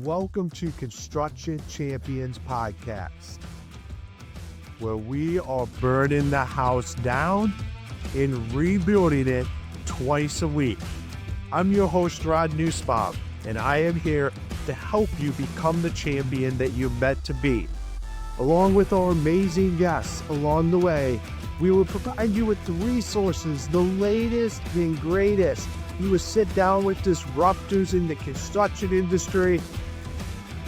Welcome to Construction Champions Podcast, where we are burning the house down and rebuilding it twice a week. I'm your host, Ron Nussbaum, and I am here to help you become the champion that you're meant to be. Along with our amazing guests along the way, we will provide you with the resources, the latest and greatest. You will sit down with disruptors in the construction industry.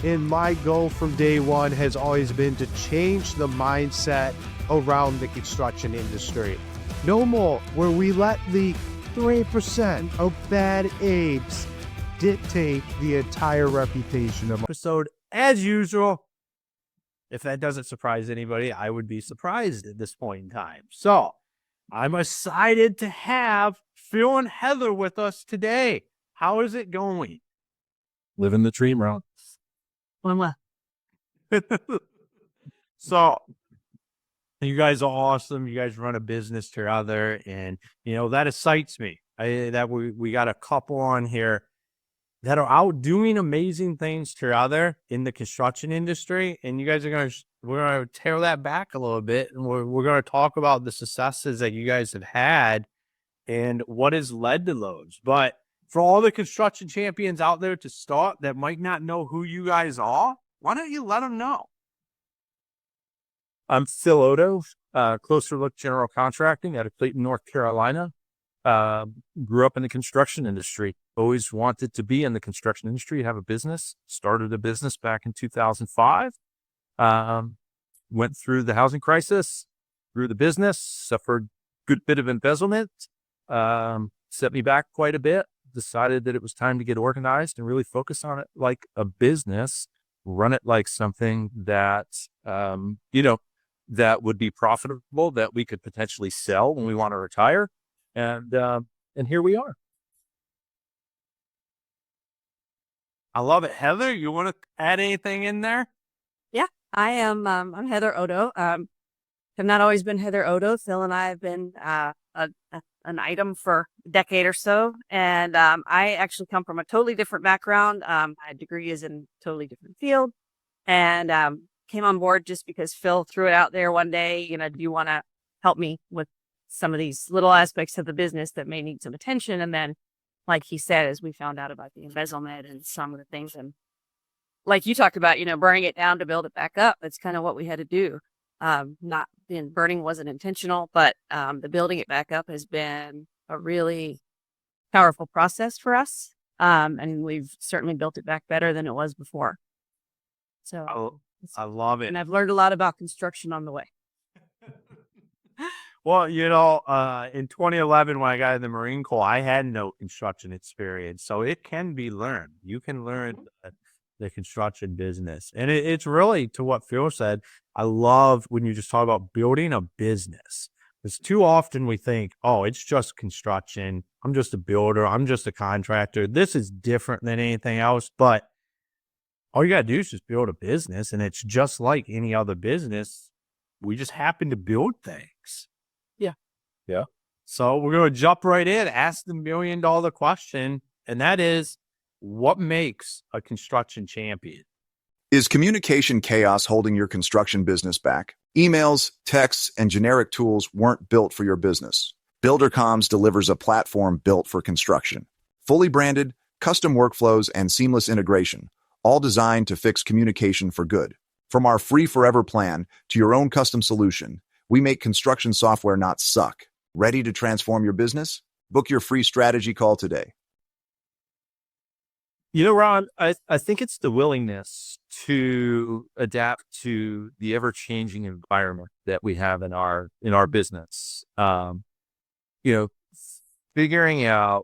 And my goal from day one has always been to change the mindset around the construction industry. No more where we let the 3% of bad apes dictate the entire reputation of episode. As usual, if that doesn't surprise anybody, I would be surprised at this point in time. So I'm excited to have Phill and Heather with us today. How is it going? Living the dream, Ron. One left. So you guys are awesome. You guys run a business together, and that excites me. We got a couple on here that are out doing amazing things together in the construction industry, and you guys we're gonna tear that back a little bit, and we're gonna talk about the successes that you guys have had and what has led to those. But for all the construction champions out there to start that might not know who you guys are, why don't you let them know? I'm Phill Oddo, Closer Look General Contracting out of Clayton, North Carolina. Grew up in the construction industry. Always wanted to be in the construction industry, have a business. Started a business back in 2005. Went through the housing crisis, grew the business, suffered a good bit of embezzlement, set me back quite a bit. Decided that it was time to get organized and really focus on it like a business, run it like something that, that would be profitable, that we could potentially sell when we want to retire. And here we are. I love it. Heather, you want to add anything in there? Yeah, I am. I'm Heather Oddo. Have not always been Heather Oddo. Phill and I have been an item for a decade or so. And I actually come from a totally different background. My degree is in a totally different field. And came on board just because Phill threw it out there one day, do you want to help me with some of these little aspects of the business that may need some attention? And then, like he said, as we found out about the embezzlement and some of the things, and like you talked about, burning it down to build it back up, that's kind of what we had to do. Burning wasn't intentional, but the building it back up has been a really powerful process for us. And we've certainly built it back better than it was before. So I love it. And I've learned a lot about construction on the way. Well, in 2011, when I got in the Marine Corps, I had no construction experience. So it can be learned. You can learn the construction business. And it's really, to what Phill said, I love when you just talk about building a business. Because too often we think, oh, it's just construction. I'm just a builder. I'm just a contractor. This is different than anything else. But all you got to do is just build a business. And it's just like any other business. We just happen to build things. Yeah. So we're going to jump right in, ask the $1 million question. And that is, what makes a construction champion? Is communication chaos holding your construction business back? Emails, texts, and generic tools weren't built for your business. BuilderComms delivers a platform built for construction. Fully branded, custom workflows, and seamless integration, all designed to fix communication for good. From our free forever plan to your own custom solution, we make construction software not suck. Ready to transform your business? Book your free strategy call today. Ron, I think it's the willingness to adapt to the ever-changing environment that we have in our business. Figuring out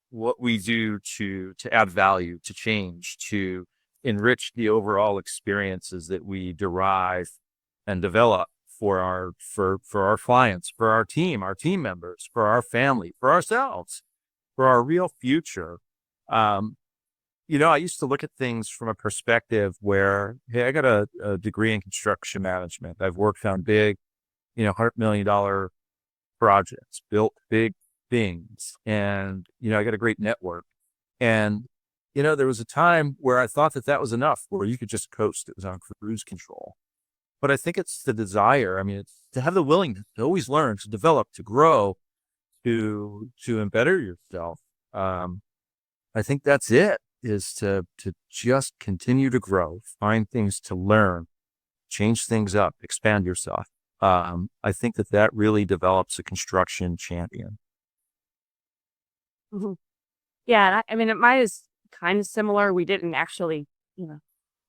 what we do to add value, to change, to enrich the overall experiences that we derive and develop for our clients, for our team members, for our family, for ourselves, for our real future. I used to look at things from a perspective where, hey, I got a degree in construction management. I've worked on big, $100 million projects, built big things, and I got a great network. And there was a time where I thought that was enough, where you could just coast. It was on cruise control. But I think it's the desire. I mean, it's to have the willingness to always learn, to develop, to grow, to better yourself. I think that's it, is to just continue to grow, find things to learn, change things up, expand yourself. I think that really develops a construction champion. Mhm. Yeah, and I mean, mine is kind of similar. We didn't actually,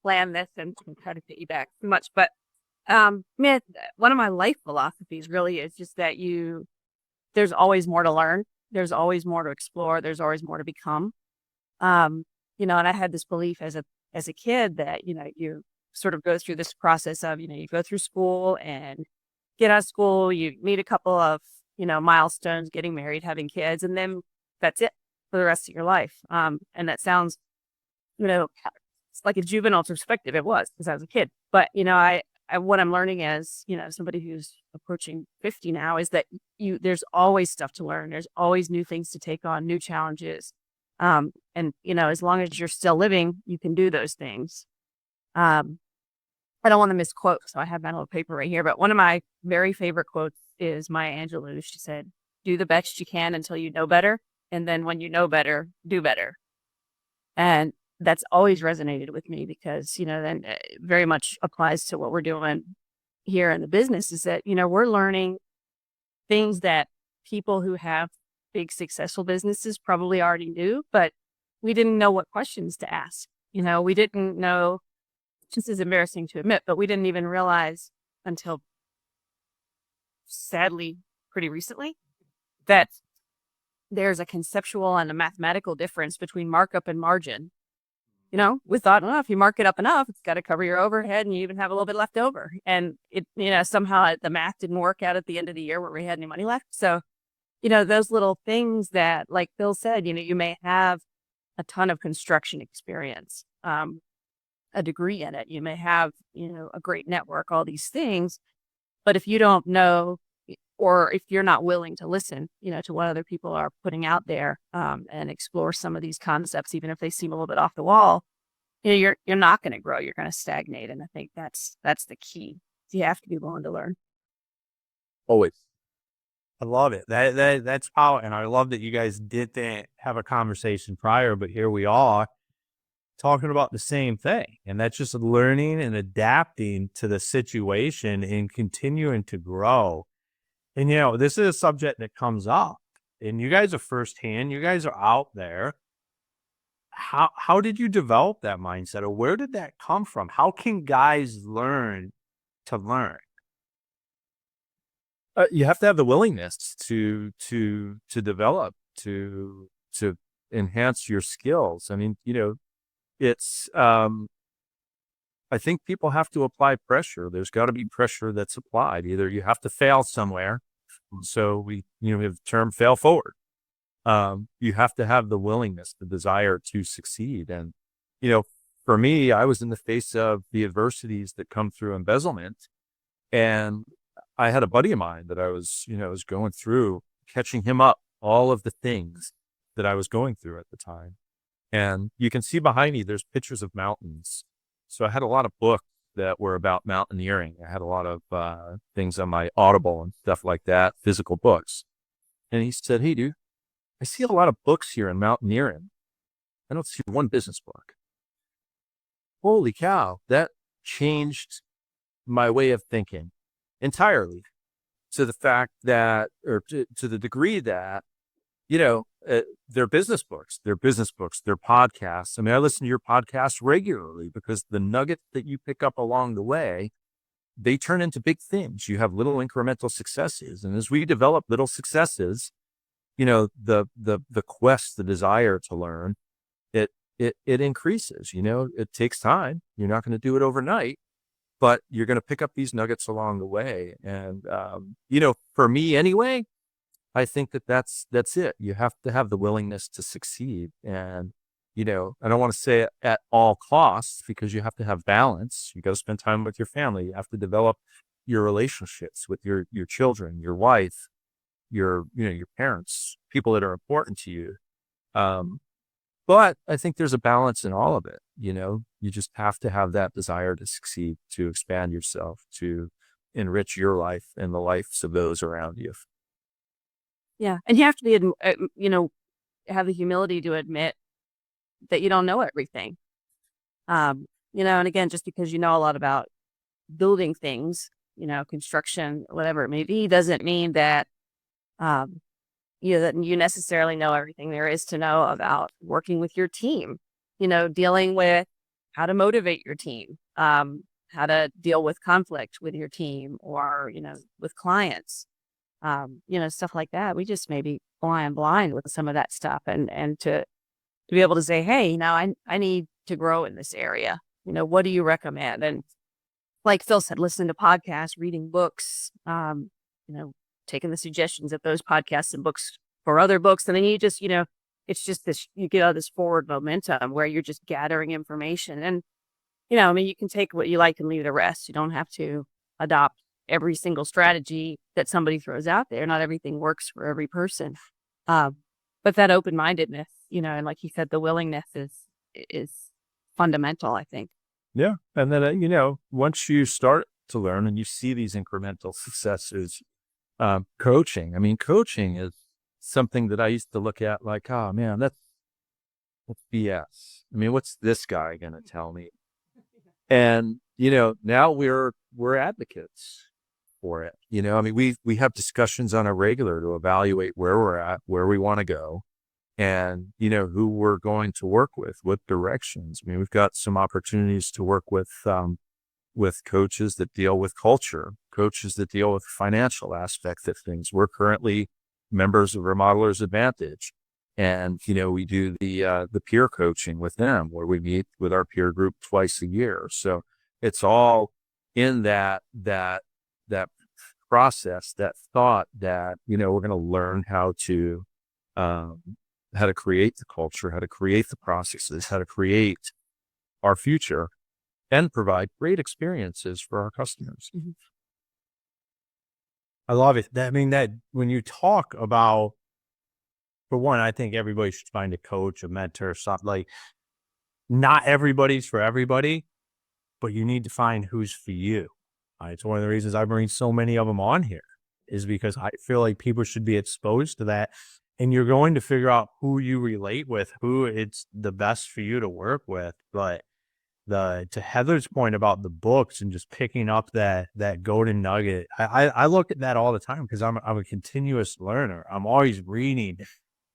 plan this and try to piggyback too much, but man, one of my life philosophies really is just that there's always more to learn, there's always more to explore, there's always more to become. And I had this belief as a kid that you sort of go through this process of you go through school and get out of school, you meet a couple of milestones, getting married, having kids, and then that's it for the rest of your life. And that sounds, it's like a juvenile perspective. It was because I was a kid. But, what I'm learning as, somebody who's approaching 50 now is that there's always stuff to learn. There's always new things to take on, new challenges. And, as long as you're still living, you can do those things. I don't want to misquote, so I have my little paper right here. But one of my very favorite quotes is Maya Angelou. She said, "Do the best you can until you know better. And then when you know better, do better." And that's always resonated with me because, then it very much applies to what we're doing here in the business is that, we're learning things that people who have big successful businesses probably already knew, but we didn't know what questions to ask. We didn't know, this is embarrassing to admit, but we didn't even realize until sadly pretty recently that there's a conceptual and a mathematical difference between markup and margin. We thought, well, if you mark it up enough, it's got to cover your overhead and you even have a little bit left over. And it, somehow the math didn't work out at the end of the year where we had any money left. So, those little things that, like Phill said, you may have a ton of construction experience, a degree in it. You may have, a great network, all these things. But if you don't know, or if you're not willing to listen, to what other people are putting out there, and explore some of these concepts, even if they seem a little bit off the wall, you're not going to grow. You're going to stagnate. And I think that's the key. You have to be willing to learn. Always. I love it. That's how, and I love that you guys didn't have a conversation prior, but here we are talking about the same thing. And that's just learning and adapting to the situation and continuing to grow. And, this is a subject that comes up and you guys are firsthand, you guys are out there. How did you develop that mindset, or where did that come from? How can guys learn to learn? You have to have the willingness to develop, to enhance your skills. I mean, it's, I think people have to apply pressure. There's got to be pressure that's applied. Either you have to fail somewhere. So we have the term fail forward. You have to have the willingness, the desire to succeed. And, for me, I was in the face of the adversities that come through embezzlement. And I had a buddy of mine that I was going through, catching him up, all of the things that I was going through at the time. And you can see behind me, there's pictures of mountains. So I had a lot of books that were about mountaineering. I had a lot of things on my Audible and stuff like that, physical books. And he said, "Hey, dude, I see a lot of books here in mountaineering. I don't see one business book." Holy cow, that changed my way of thinking entirely, to the fact that, or to the degree that, they're business books, they're podcasts. I mean, I listen to your podcast regularly because the nuggets that you pick up along the way, they turn into big things. You have little incremental successes. And as we develop little successes, the quest, the desire to learn, it increases. It takes time. You're not going to do it overnight, but you're going to pick up these nuggets along the way. And, for me anyway, I think that's it. You have to have the willingness to succeed. And, I don't want to say it at all costs, because you have to have balance. You got to spend time with your family. You have to develop your relationships with your children, your wife, your parents, people that are important to you. But I think there's a balance in all of it. You just have to have that desire to succeed, to expand yourself, to enrich your life and the lives of those around you. Yeah. And you have to be, have the humility to admit that you don't know everything. And again, just because you know a lot about building things, construction, whatever it may be, doesn't mean that, that you necessarily know everything there is to know about working with your team, dealing with how to motivate your team, how to deal with conflict with your team or, with clients, stuff like that. We just maybe flying blind with some of that stuff and to be able to say, hey, I need to grow in this area. What do you recommend? And like Phill said, listening to podcasts, reading books, taking the suggestions of those podcasts and books for other books. And then you just, it's just this, you get all this forward momentum where you're just gathering information. And, you can take what you like and leave the rest. You don't have to adopt every single strategy that somebody throws out there. Not everything works for every person. But that open-mindedness, and like you said, the willingness is fundamental, I think. Yeah. And then, once you start to learn and you see these incremental successes, coaching is something that I used to look at like, oh man, that's BS. What's this guy going to tell me? And, now we're advocates for it. We have discussions on a regular to evaluate where we're at, where we want to go, and, who we're going to work with, what directions. We've got some opportunities to work with coaches that deal with culture, coaches that deal with financial aspects of things. We're currently members of Remodelers Advantage. And, we do the peer coaching with them where we meet with our peer group twice a year. So it's all in that process, that thought that, we're going to learn how to create the culture, how to create the processes, how to create our future and provide great experiences for our customers. Mm-hmm. I love it. That when you talk about, for one, I think everybody should find a coach, a mentor, something like. Not everybody's for everybody, but you need to find who's for you. It's one of the reasons I bring so many of them on here, is because I feel like people should be exposed to that, and you're going to figure out who you relate with, who it's the best for you to work with. But to Heather's point about the books and just picking up that golden nugget, I look at that all the time because I'm a continuous learner. I'm always reading.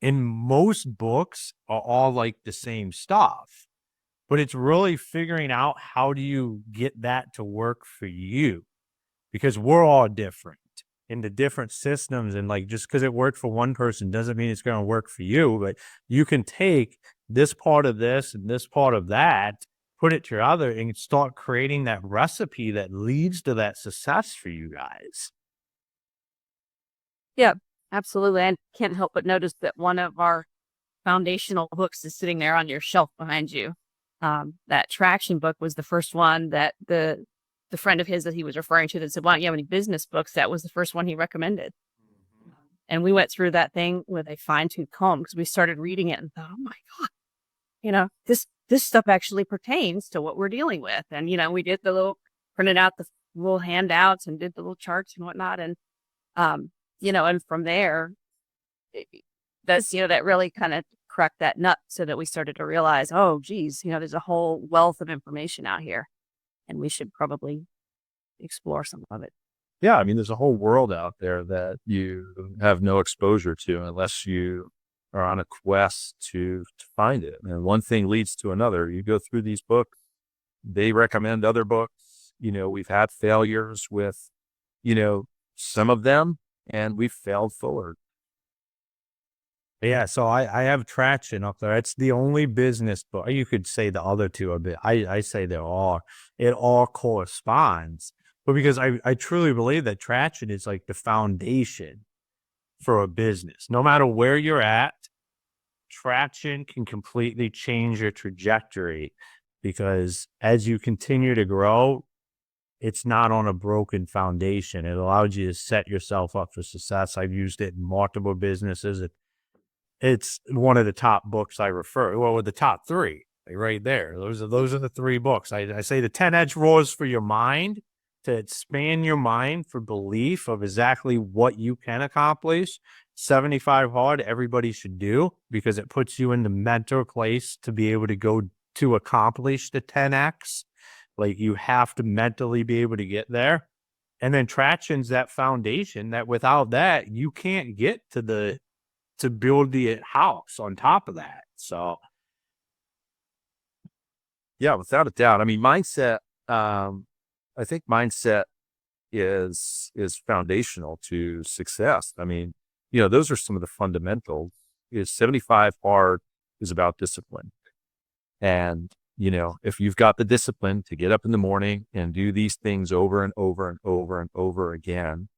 And most books are all like the same stuff, but it's really figuring out how do you get that to work for you, because we're all different into different systems. And like, just because it worked for one person doesn't mean it's going to work for you, but you can take this part of this and this part of that, put it to your other, and start creating that recipe that leads to that success for you guys. Yeah. Absolutely. I can't help but notice that one of our foundational books is sitting there on your shelf behind you. That traction book was the first one that the friend of his that he was referring to that said, why don't you have any business books? That was the first one he recommended. Mm-hmm. And we went through that thing with a fine-tooth comb because we started reading it and thought, oh my God, this stuff actually pertains to what we're dealing with. And, we did printed out the little handouts and did the little charts and whatnot. And, and from there, that really kind of cracked that nut so that we started to realize, oh, geez, there's a whole wealth of information out here and we should probably explore some of it. Yeah. There's a whole world out there that you have no exposure to unless you are on a quest to find it. And one thing leads to another. You go through these books, they recommend other books. We've had failures with, some of them, and we've failed forward. Yeah, so I have Traction up there. It's the only business book. You could say the other two a bit. I say it all corresponds. But because I truly believe that Traction is like the foundation for a business. No matter where you're at, Traction can completely change your trajectory, because as you continue to grow, it's not on a broken foundation. It allows you to set yourself up for success. I've used it in multiple businesses. it's one of the top books I refer. Well, with the top three, like right there. Those are the three books. I say the 10 edge rules for your mind, to expand your mind for belief of exactly what you can accomplish. 75 hard, everybody should do, because it puts you in the mental place to be able to go to accomplish the 10x. Like, you have to mentally be able to get there. And then traction's that foundation that without that, you can't get to build the house on top of that. So, Yeah, without a doubt. I mean, mindset, I think mindset is foundational to success. I mean, those are some of the fundamentals. Is 75 hard is about discipline. And, if you've got the discipline to get up in the morning and do these things over and over and over and over again,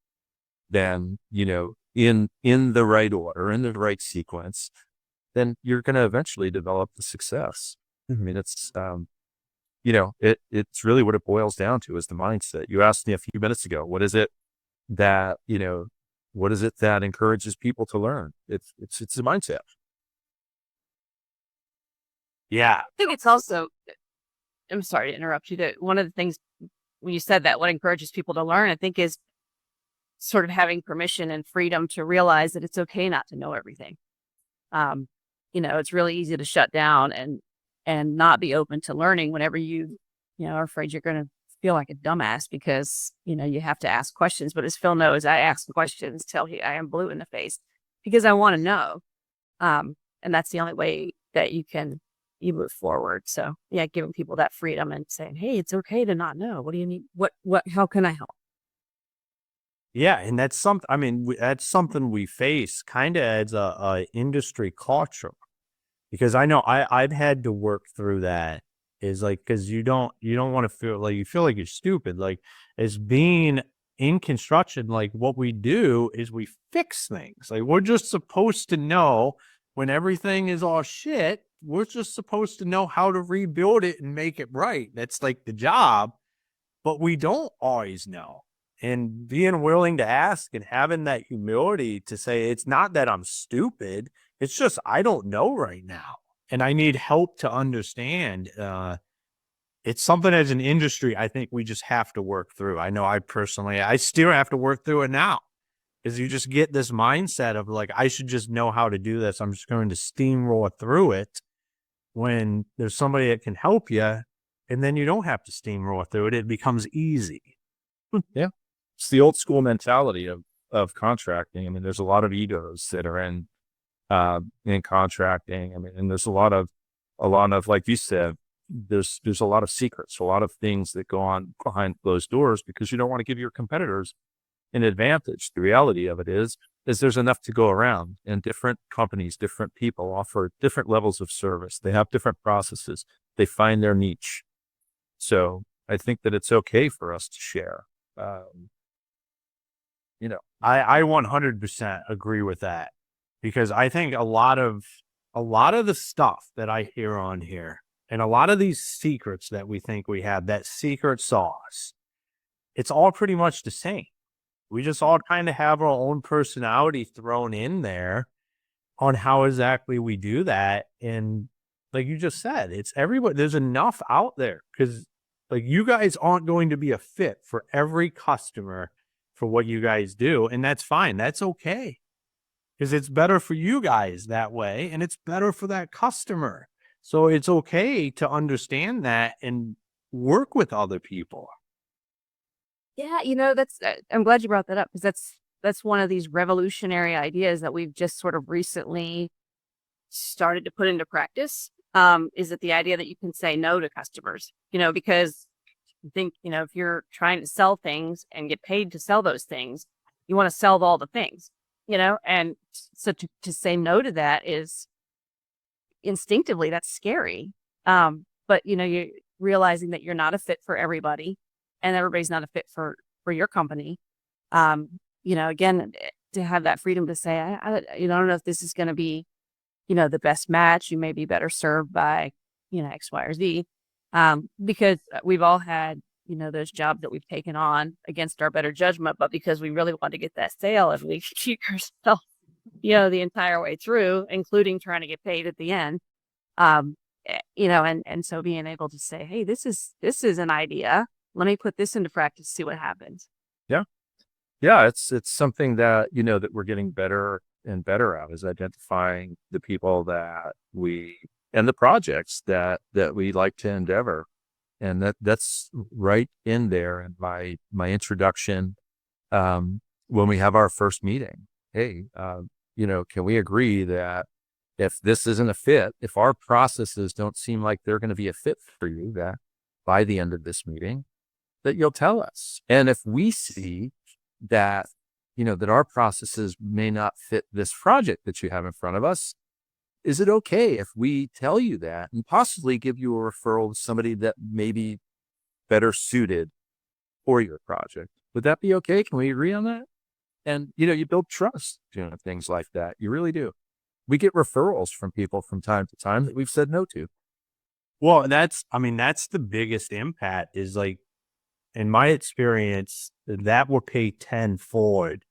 then, in the right order, in the right sequence, then you're going to eventually develop the success. I mean, it's, it's really what it boils down to, is the mindset. You asked me a few minutes ago, what is it that encourages people to learn? It's the mindset. yeah. I think it's also, I'm sorry to interrupt you, that one of the things when you said that what encourages people to learn, I think, is sort of having permission and freedom to realize that it's okay not to know everything. It's really easy to shut down and not be open to learning whenever you are afraid you're going to feel like a dumbass because, you have to ask questions. But as Phill knows, I ask questions till I am blue in the face because I want to know. And that's the only way that you move forward. So yeah, giving people that freedom and saying, hey, it's okay to not know. What do you need? How can I help? Yeah. And that's that's something we face kind of as a industry culture, because I know I've had to work through that, is like, cause you don't want to feel like you're stupid. Like, as being in construction, like, what we do is we fix things. Like, we're just supposed to know when everything is all shit, we're just supposed to know how to rebuild it and make it right. That's like the job, but we don't always know. And being willing to ask and having that humility to say, it's not that I'm stupid. It's just, I don't know right now. And I need help to understand. It's something as an industry, I think we just have to work through. I know I still have to work through it now, because you just get this mindset of like, I should just know how to do this. I'm just going to steamroll through it, when there's somebody that can help you, and then you don't have to steamroll through it. It becomes easy. Yeah. It's the old school mentality of contracting. I mean, there's a lot of egos that are in contracting. I mean, and there's a lot of, like you said, there's a lot of secrets, a lot of things that go on behind closed doors, because you don't want to give your competitors an advantage. The reality of it is there's enough to go around, and different companies, different people offer different levels of service. They have different processes. They find their niche. So I think that it's okay for us to share. I 100% agree with that, because I think a lot of the stuff that I hear on here, and a lot of these secrets that we think we have, that secret sauce, it's all pretty much the same. We just all kind of have our own personality thrown in there on how exactly we do that. And like you just said, it's everybody. There's enough out there, because like, you guys aren't going to be a fit for every customer for what you guys do. And that's fine. That's okay, because it's better for you guys that way, and it's better for that customer. So it's okay to understand that and work with other people. Yeah, that's I'm glad you brought that up, because that's one of these revolutionary ideas that we've just sort of recently started to put into practice. Is it the idea that you can say no to customers? Because I think, if you're trying to sell things and get paid to sell those things, you want to sell all the things, and so to say no to that is instinctively, that's scary. But you're realizing that you're not a fit for everybody, and everybody's not a fit for your company. Again, to have that freedom to say, I don't know if this is going to be, the best match. You may be better served by, X, Y, or Z. Because we've all had, those jobs that we've taken on against our better judgment, but because we really want to get that sale, and we keep ourselves the entire way through, including trying to get paid at the end. And so being able to say, hey, this is an idea. Let me put this into practice, see what happens. Yeah. Yeah. It's something that, that we're getting better and better at, is identifying the people and the projects that we like to endeavor. And that's right in there in my introduction. When we have our first meeting, hey, can we agree that if this isn't a fit, if our processes don't seem like they're going to be a fit for you, that by the end of this meeting, that you'll tell us. And if we see that, that our processes may not fit this project that you have in front of us, is it okay if we tell you that and possibly give you a referral to somebody that may be better suited for your project? Would that be okay? Can we agree on that? And, you build trust doing things like that. You really do. We get referrals from people from time to time that we've said no to. Well, that's the biggest impact is, like, in my experience, that will pay tenfold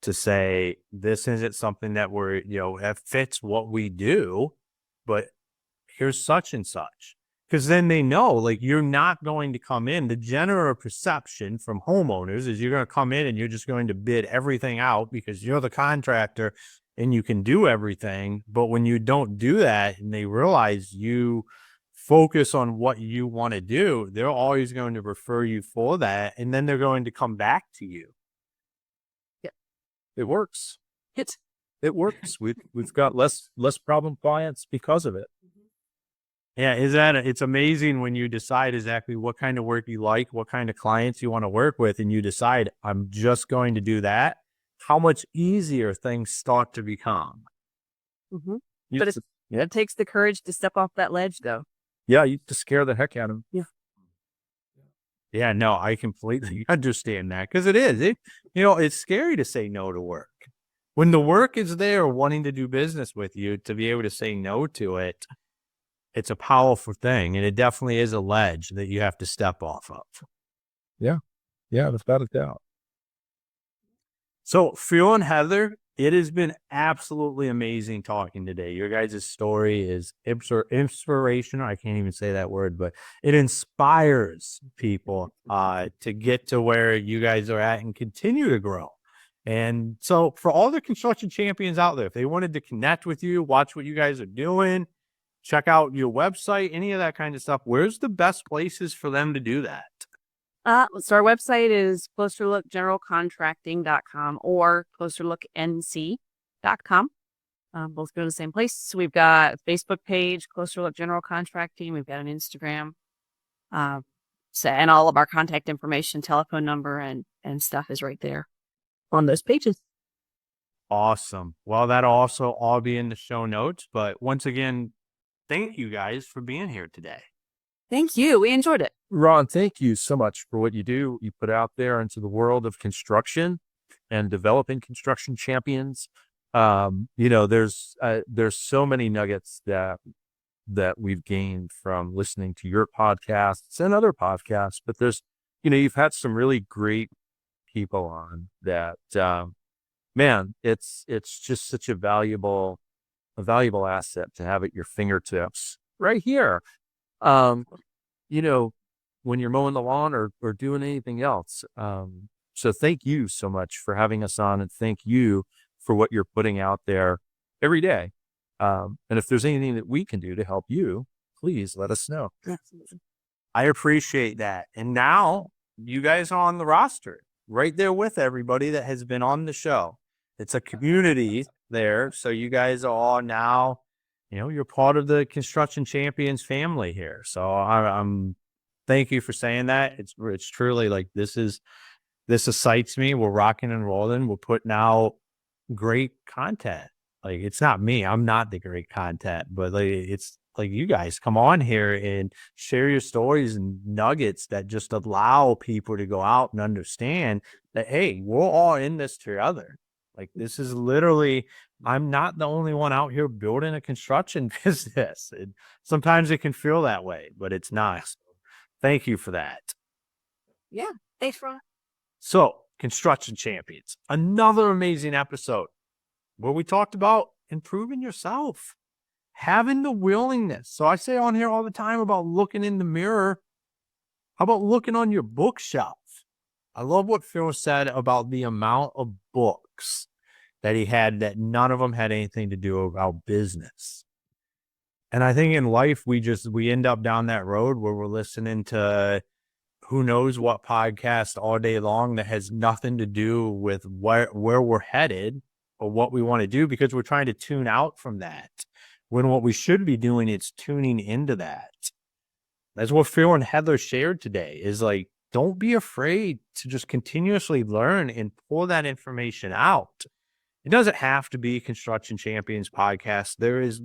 to say, this isn't something that that fits what we do, but here's such and such. Because then they know, like, you're not going to come in. The general perception from homeowners is you're going to come in and you're just going to bid everything out because you're the contractor and you can do everything. But when you don't do that and they realize you focus on what you want to do, they're always going to refer you for that. And then they're going to come back to you. Yeah, it works. It works. We've got less problem clients because of it. Yeah, it's amazing when you decide exactly what kind of work you like, what kind of clients you want to work with, and you decide, I'm just going to do that, how much easier things start to become. Mm-hmm. But it takes the courage to step off that ledge, though. Yeah, you have to scare the heck out of them. Yeah. Yeah, no, I completely understand that, because it's scary to say no to work. When the work is there wanting to do business with you, to be able to say no to it, it's a powerful thing, and it definitely is a ledge that you have to step off of. Yeah, without a doubt. So, Phill and Heather, it has been absolutely amazing talking today. Your guys' story is inspirational. I can't even say that word, but it inspires people to get to where you guys are at and continue to grow. And so, for all the construction champions out there, if they wanted to connect with you, watch what you guys are doing, check out your website, any of that kind of stuff, where's the best places for them to do that? So our website is closerlookgeneralcontracting.com or closerlooknc.com. Both go to the same place. So we've got a Facebook page, Closer Look General Contracting. We've got an Instagram. And all of our contact information, telephone number, and stuff is right there on those pages. Awesome. Well, that'll also all be in the show notes. But once again, thank you guys for being here today. Thank you. We enjoyed it. Ron, thank you so much for what you do. You put out there into the world of construction and developing construction champions. There's so many nuggets that we've gained from listening to your podcasts and other podcasts, but you've had some really great people on that, man, it's just such a valuable asset to have at your fingertips right here. When you're mowing the lawn or doing anything else. So thank you so much for having us on, and thank you for what you're putting out there every day. And if there's anything that we can do to help you, please let us know. Absolutely. I appreciate that. And now you guys are on the roster right there with everybody that has been on the show. It's a community there. So you guys are all now, you're part of the Construction Champions family here. So I'm thank you for saying that. It's truly like, this excites me. We're rocking and rolling. We're putting out great content. Like, it's not me. I'm not the great content, but like, it's like, you guys come on here and share your stories and nuggets that just allow people to go out and understand that, hey, we're all in this together. Like, this is literally, I'm not the only one out here building a construction business. Sometimes it can feel that way, but it's not. Thank you for that. Yeah. Thanks, Ron. So, Construction Champions, another amazing episode. What we talked about, improving yourself, having the willingness. So I say on here all the time about looking in the mirror. How about looking on your bookshelf? I love what Phill said about the amount of books that he had that none of them had anything to do about business. And I think in life, we end up down that road where we're listening to who knows what podcast all day long that has nothing to do with where we're headed or what we want to do, because we're trying to tune out from that. When what we should be doing is tuning into that. That's what Phill and Heather shared today, is like, don't be afraid to just continuously learn and pull that information out. It doesn't have to be Construction Champions podcast. There is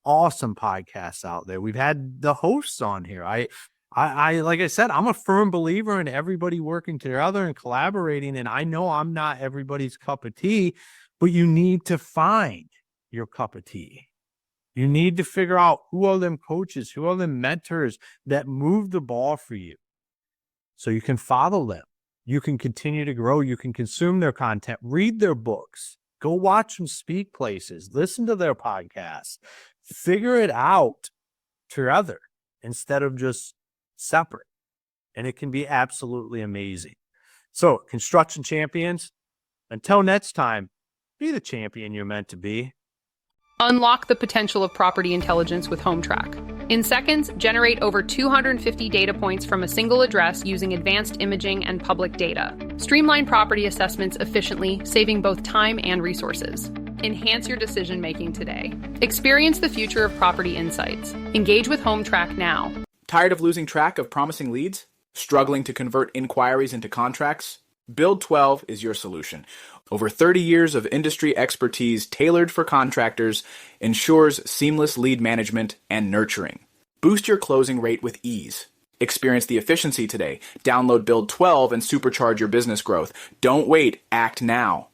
awesome podcasts out there. We've had the hosts on here. I like I said, I'm a firm believer in everybody working together and collaborating. And I know I'm not everybody's cup of tea, but you need to find your cup of tea. You need to figure out who are them coaches, who are them mentors that move the ball for you, so you can follow them. You can continue to grow. You can consume their content, read their books, go watch them speak places, listen to their podcasts, figure it out together instead of just separate. And it can be absolutely amazing. So, Construction Champions, until next time, be the champion you're meant to be. Unlock the potential of property intelligence with HomeTrack. In seconds, generate over 250 data points from a single address using advanced imaging and public data. Streamline property assessments efficiently, saving both time and resources. Enhance your decision-making today. Experience the future of property insights. Engage with HomeTrack now. Tired of losing track of promising leads? Struggling to convert inquiries into contracts? Build 12 is your solution. Over 30 years of industry expertise tailored for contractors ensures seamless lead management and nurturing. Boost your closing rate with ease. Experience the efficiency today. Download Build 12 and supercharge your business growth. Don't wait, act now.